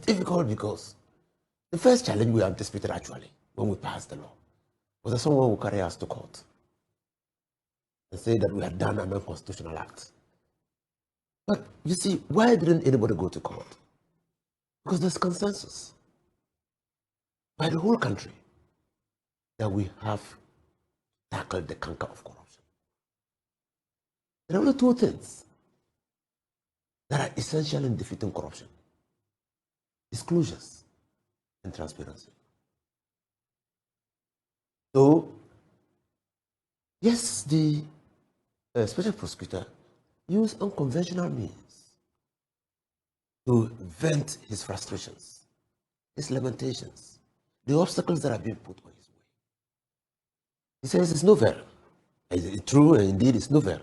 difficult because the first challenge we anticipated actually when we passed the law was that someone would carry us to court and say that we had done an unconstitutional act. But you see, why didn't anybody go to court? Because there's consensus by the whole country that we have tackled the canker of corruption. There are only two things that are essential in defeating corruption: disclosures and transparency. So, yes, the special prosecutor used unconventional means to vent his frustrations, his lamentations, the obstacles that are being put on his way. He says it's novel. It's true, and indeed it's novel.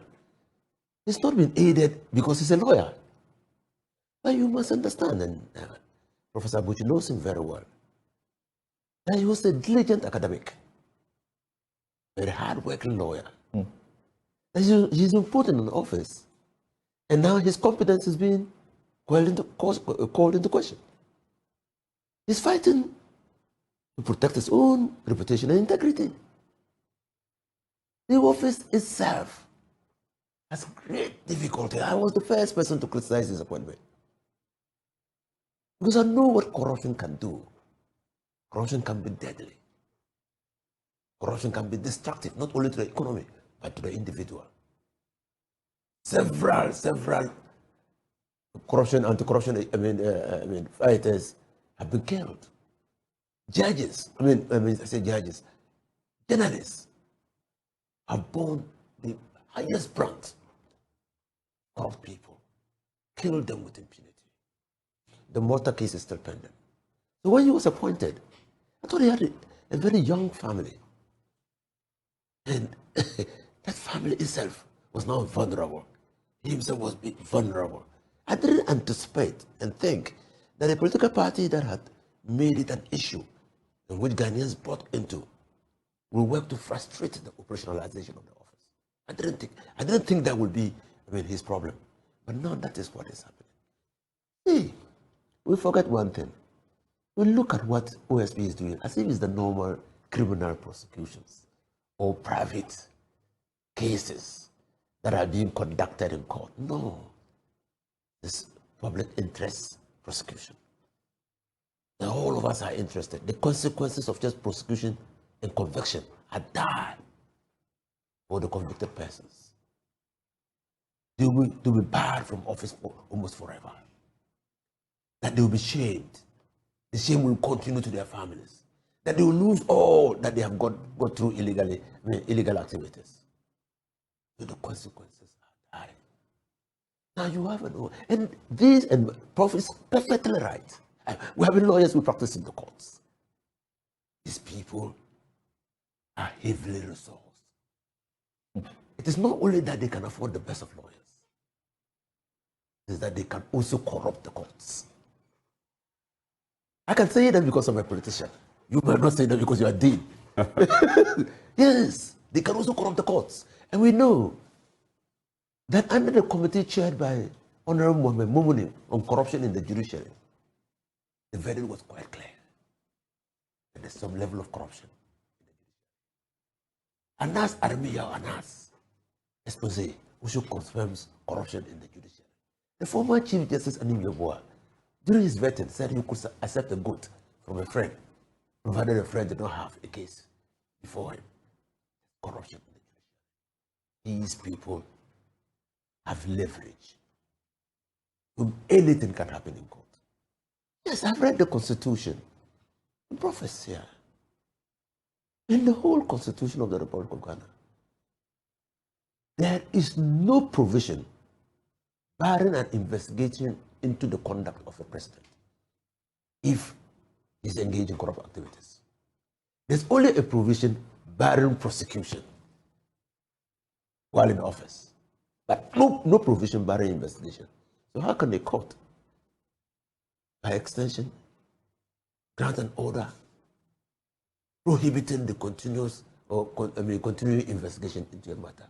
He's not been aided because he's a lawyer. But you must understand, and Professor Buchi knows him very well, that he was a diligent academic, very hard-working lawyer. He's been put in an office, and now his competence is being called into question. He's fighting to protect his own reputation and integrity. The office itself has great difficulty. I was the first person to criticize his appointment, because I know what corruption can do. Corruption can be deadly. Corruption can be destructive, not only to the economy, but to the individual. Several anti-corruption fighters have been killed. Judges, journalists have borne the highest brunt. Corrupt people, killed them with impunity. The Malta case is still pending. So when he was appointed, I thought he had a very young family. And that family itself was now vulnerable. He himself was vulnerable. I didn't anticipate and think that a political party that had made it an issue in which Ghanaians bought into will work to frustrate the operationalization of the office. I didn't think that would be his problem. But now that is what is happening. See, we forget one thing. We look at what OSP is doing as if it's the normal criminal prosecutions or private cases that are being conducted in court. No. This public interest prosecution. And all of us are interested. The consequences of just prosecution and conviction are dire for the convicted persons. They will be barred from office for almost forever. That they will be shamed. The shame will continue to their families. That they will lose all that they have got through illegal activities. So the consequences are dire. Now you have an and Prof is perfectly right. We have lawyers who practice in the courts. These people are heavily resourced. It is not only that they can afford the best of lawyers, it is that they can also corrupt the courts. I can say that because I'm a politician. You might not say that because you are dean. Yes, they can also corrupt the courts. And we know that under the committee chaired by Honorable Mohamed Mumuni on corruption in the judiciary, the verdict was quite clear. There is some level of corruption in the judiciary. Anas Armiya Anas expose also confirms corruption in the judiciary. The former Chief Justice Anim Yeboah, during his vetting, said he could accept a goat from a friend, provided the friend did not have a case before him. Corruption in the judiciary. These people have leverage. Anything can happen in court. Yes, I've read the Constitution. The Prophet's here. In the whole Constitution of the Republic of Ghana, there is no provision barring an investigation into the conduct of a president if he's engaged in corrupt activities. There's only a provision barring prosecution while in office, but no provision barring investigation. So how can a court, by extension, grant an order prohibiting the continuing investigation into a matter?